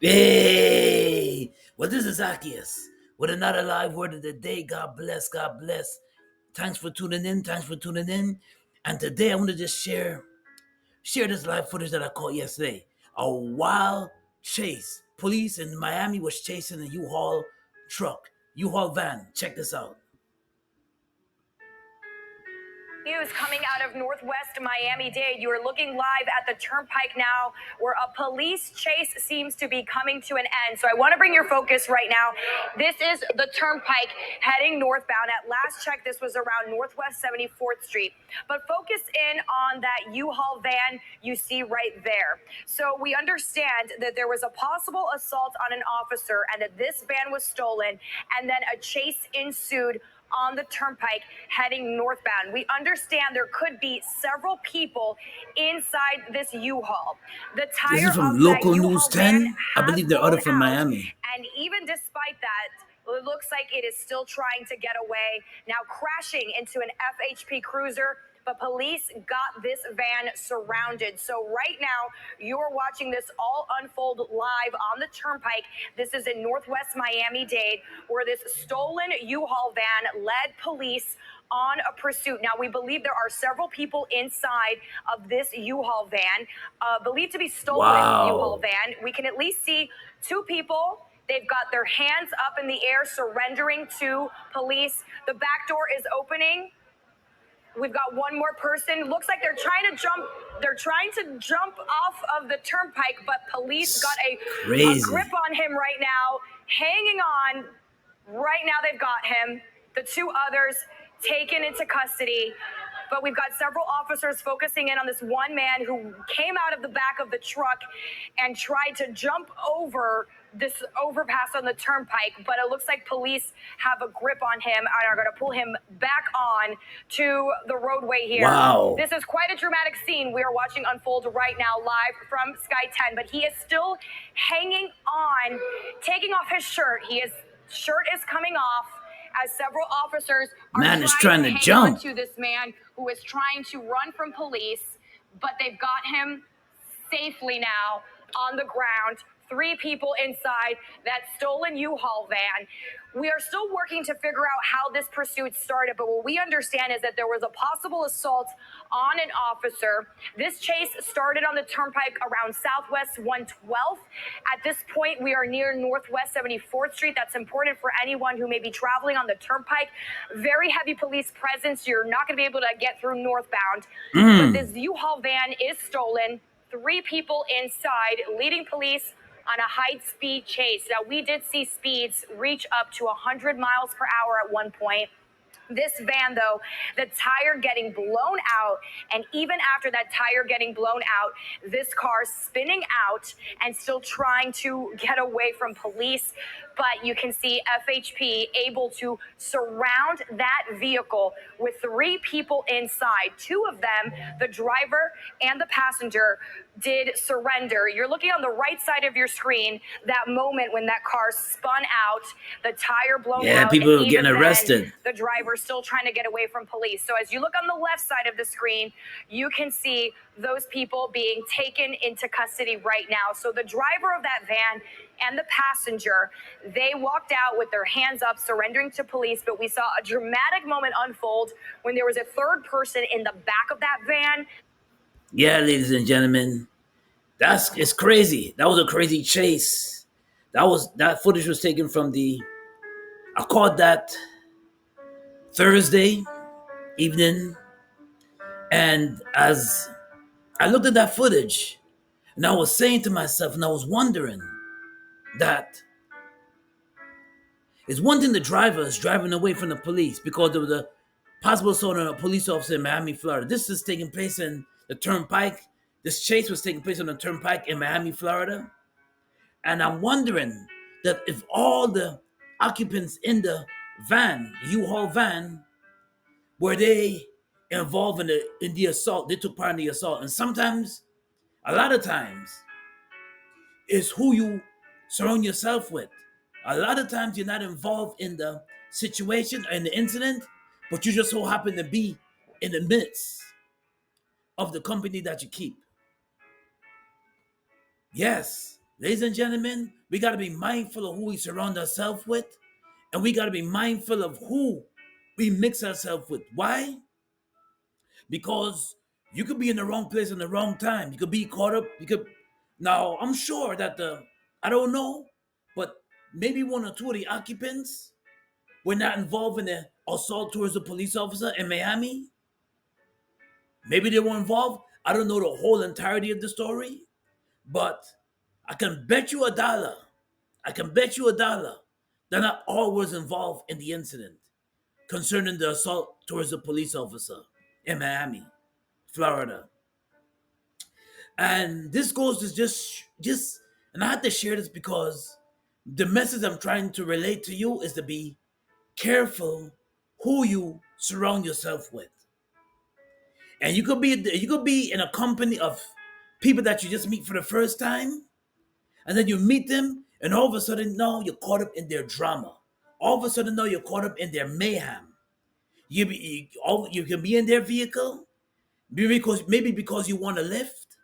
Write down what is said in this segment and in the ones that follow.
Hey, well, this is Zacchaeus with another live word of the day. God bless, God bless. Thanks for tuning in. Thanks for tuning in. And today I want to just share this live footage that I caught yesterday. A wild chase. Police in Miami was chasing a U-Haul truck, U-Haul van. Check this out. News coming out of Northwest Miami-Dade. You are looking live at the turnpike now, where a police chase seems to be coming to an end. So I want to bring your focus right now. This is the turnpike heading northbound. At last check, this was around Northwest 74th Street. But focus in on that U-Haul van you see right there. So we understand that there was a possible assault on an officer and that this van was stolen, and then a chase ensued on the turnpike heading northbound. We understand there could be several people inside this U-Haul. The This is tire from of that Local News U-Haul van 10. I has believe they're out blown from out, Miami. and even despite that, it looks like it is still trying to get away, now crashing into an FHP cruiser. But police got this van surrounded. So right now, you're watching this all unfold live on the turnpike. This is in Northwest Miami-Dade, where this stolen U-Haul van led police on a pursuit. Now, we believe there are several people inside of this U-Haul van, believed to be stolen U-Haul Wow. van. We can at least see two people. They've got their hands up in the air, surrendering to police. The back door is opening. We've got one more person. Looks like they're trying to jump. They're trying to jump off of the turnpike, but police got It's a grip crazy. on him right now, hanging on. Right now, they've got him. The two others taken into custody. But we've got several officers focusing in on this one man who came out of the back of the truck and tried to jump over this overpass on the turnpike. But it looks like police have a grip on him and are going to pull him back on to the roadway here. Wow. This is quite a dramatic scene we are watching unfold right now live from Sky 10. But he is still hanging on, taking off his shirt. Shirt is coming off as several officers are Man is trying trying to to hang on jump. to this man who is trying to run from police, but they've got him safely now on the ground. Three people inside that stolen U-Haul van. We are still working to figure out how this pursuit started, but what we understand is that there was a possible assault on an officer. This chase started on the turnpike around Southwest 112th. At this point, we are near Northwest 74th Street. That's important for anyone who may be traveling on the turnpike. Very heavy police presence. You're not going to be able to get through northbound. But this U-Haul van is stolen. Three people inside, leading police on a high-speed chase. Now, we did see speeds reach up to 100 miles per hour at one point. This van, though, the tire getting blown out, and even after that tire getting blown out, this car spinning out and still trying to get away from police. But you can see FHP able to surround that vehicle with three people inside. Two of them, the driver and the passenger, did surrender. You're looking on the right side of your screen, that moment when that car spun out, the tire blown Yeah, out, and people even getting then, arrested. the driver still trying to get away from police. So as you look on the left side of the screen, you can see those people being taken into custody right now. So the driver of that van and the passenger, they walked out with their hands up, surrendering to police. But we saw a dramatic moment unfold when there was a third person in the back of that van. Yeah, ladies and gentlemen, it's crazy. That was a crazy chase. That footage was taken from the. I caught that Thursday evening, and as I looked at that footage, and I was saying to myself, and I was wondering that it's one thing the driver is driving away from the police because there was a possible assault on a police officer in Miami, Florida. This is taking place in the turnpike. This chase was taking place on the turnpike in Miami, Florida. And I'm wondering that if all the occupants in the van, U-Haul van, were they involved in the assault? They took part in the assault. And sometimes, a lot of times, it's who you surround yourself with. A lot of times you're not involved in the situation or in the incident, but you just so happen to be in the midst of the company that you keep. Yes. Ladies and gentlemen, we got to be mindful of who we surround ourselves with, and we got to be mindful of who we mix ourselves with. Why? Because you could be in the wrong place in the wrong time. You could be caught up. You could. Now, I'm sure that I don't know, but maybe one or two of the occupants were not involved in the assault towards a police officer in Miami. Maybe they were involved. I don't know the whole entirety of the story, but I can bet you a dollar. I can bet you a dollar that not all was involved in the incident concerning the assault towards a police officer in Miami, Florida. And this goes to just and I have to share this because the message I'm trying to relate to you is to be careful who you surround yourself with. And you could be in a company of people that you just meet for the first time, and then you meet them, and all of a sudden now you're caught up in their drama. All of a sudden now you're caught up in their mayhem. You can be in their vehicle, maybe because you want to lift,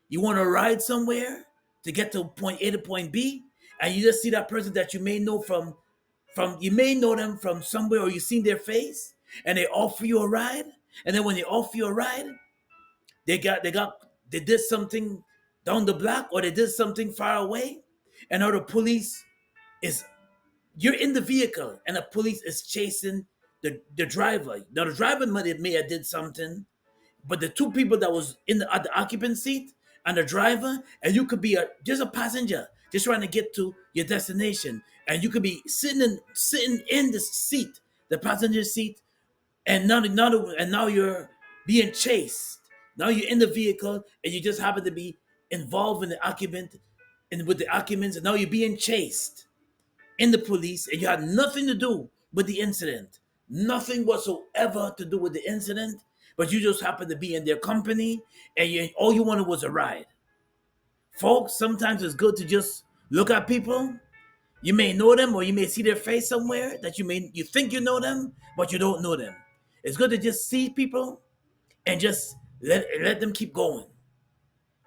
you want to ride somewhere to get to point A to point B, and you just see that person that you may know from you may know them from somewhere, or you've seen their face, and they offer you a ride, and then when they offer you a ride, they did something down the block, or they did something far away, and now the police is you're in the vehicle and the police is chasing the driver. Now the driver may have did something, but the two people that was in at the occupant seat and the driver, and you could be just a passenger just trying to get to your destination, and you could be sitting in the seat, the passenger seat, and now you're being chased. Now you're in the vehicle and you just happen to be involved in the occupant and with the occupants, and now you're being chased in the police, and you had nothing to do with the incident, nothing whatsoever to do with the incident, but you just happened to be in their company, and all you wanted was a ride. Folks, sometimes it's good to just look at people. You may know them, or you may see their face somewhere that you think you know them, but you don't know them. It's good to just see people and just let them keep going.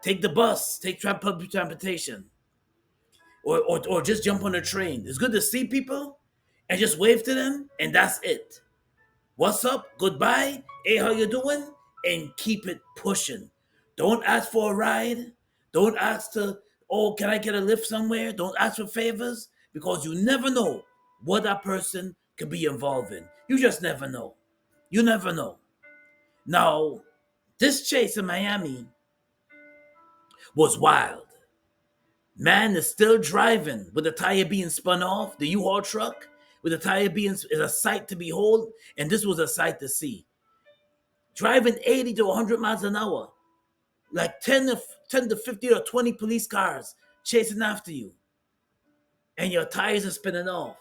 Take the bus, take public transportation, or just jump on a train. It's good to see people and just wave to them, and that's it. What's up? Goodbye. Hey, how you doing? And keep it pushing. Don't ask for a ride. Don't ask to, oh, can I get a lift somewhere? Don't ask for favors, because you never know what that person could be involved in. You just never know. You never know. Now, this chase in Miami was wild. Man is still driving with the tire being spun off, the U-Haul truck with the tire being is a sight to behold, and this was a sight to see. Driving 80 to 100 miles an hour, like 10 to 50 or 20 police cars chasing after you, and your tires are spinning off.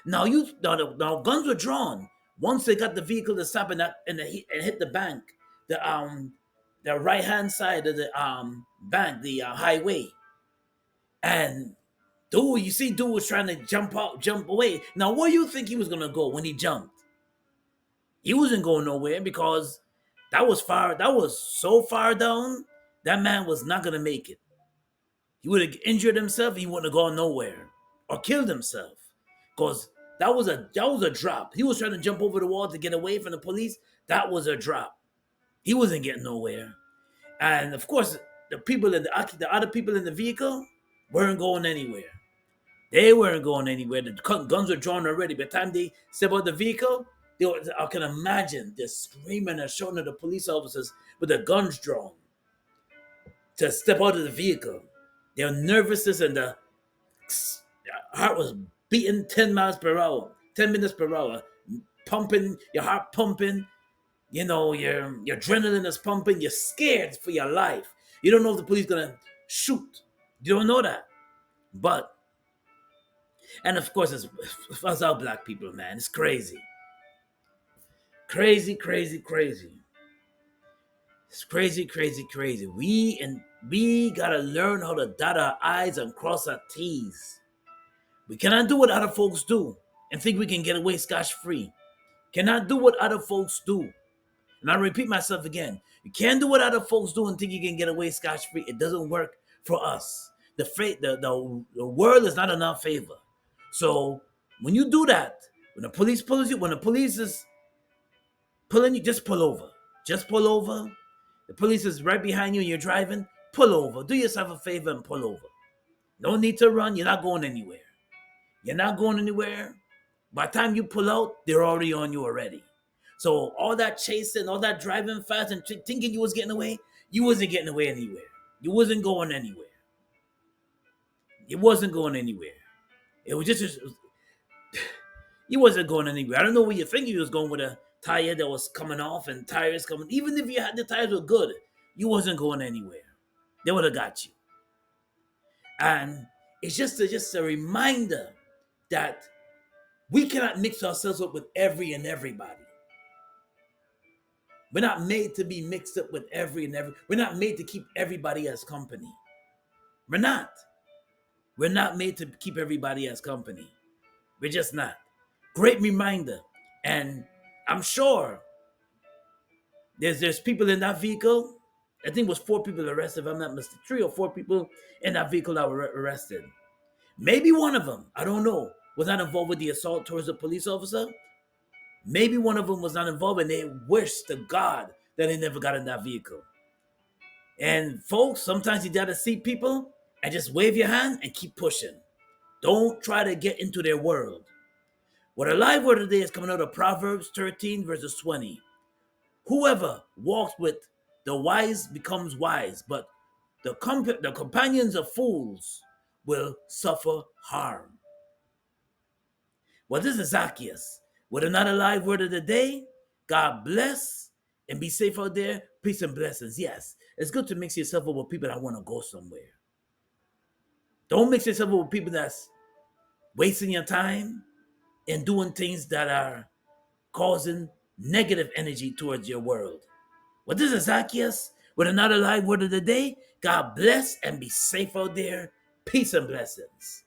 Now guns were drawn once they got the vehicle to stop and hit the bank, the right hand side of the bank, the highway, and dude was trying to jump away. Now, where do you think he was gonna go when he jumped? He wasn't going nowhere, because that was so far down, that man was not gonna make it. He would have injured himself, he wouldn't have gone nowhere. Or killed himself. Because that was a drop. He was trying to jump over the wall to get away from the police. That was a drop. He wasn't getting nowhere. And of course, the other people in the vehicle weren't going anywhere. They weren't going anywhere. The guns were drawn already. By the time they step out the vehicle, I can imagine they're screaming and shouting at the police officers with their guns drawn to step out of the vehicle. Their nervousness and the heart was beating 10 miles per hour, 10 minutes per hour, pumping, your heart pumping. Your adrenaline is pumping. You're scared for your life. You don't know if the police gonna shoot. You don't know that. But, and of course, it's us our black people, man. It's crazy. Crazy, crazy, crazy. It's crazy, crazy, crazy. We gotta learn how to dot our I's and cross our T's. We cannot do what other folks do and think we can get away scotch-free. Cannot do what other folks do. And I repeat myself again. You can't do what other folks do and think you can get away scotch-free. It doesn't work for us. The world is not in our favor. So when you do that, when the police pulls you, when the police is pulling you, just pull over. Just pull over. The police is right behind you and you're driving. Pull over. Do yourself a favor and pull over. No need to run. You're not going anywhere. You're not going anywhere. By the time you pull out, they're already on you already. So all that chasing, all that driving fast and thinking you was getting away, you wasn't getting away anywhere. You wasn't going anywhere. You wasn't going anywhere. It was just you wasn't going anywhere. I don't know where you think you was going with a tire that was coming off and tires coming. Even if you had the tires were good, you wasn't going anywhere. They would have got you. And it's just a reminder that we cannot mix ourselves up with every and everybody. We're not made to be mixed up with every and every. We're not made to keep everybody as company. We're not. We're not made to keep everybody as company. We're just not. Great reminder. And I'm sure there's people in that vehicle. I think it was 4 people arrested, if I'm not mistaken. 3 or 4 people in that vehicle that were arrested. Maybe one of them, I don't know, was not involved with the assault towards a police officer. Maybe one of them was not involved and they wish to God that they never got in that vehicle. And folks, sometimes you gotta see people and just wave your hand and keep pushing. Don't try to get into their world. What a live word today is coming out of Proverbs 13 verses 20. Whoever walks with the wise becomes wise, but the companions of fools will suffer harm. Well, this is Zacchaeus with another live word of the day. God bless and be safe out there. Peace and blessings. Yes, it's good to mix yourself up with people that want to go somewhere. Don't mix yourself up with people that's wasting your time and doing things that are causing negative energy towards your world. Well, this is Zacchaeus with another live word of the day. God bless and be safe out there. Peace and blessings.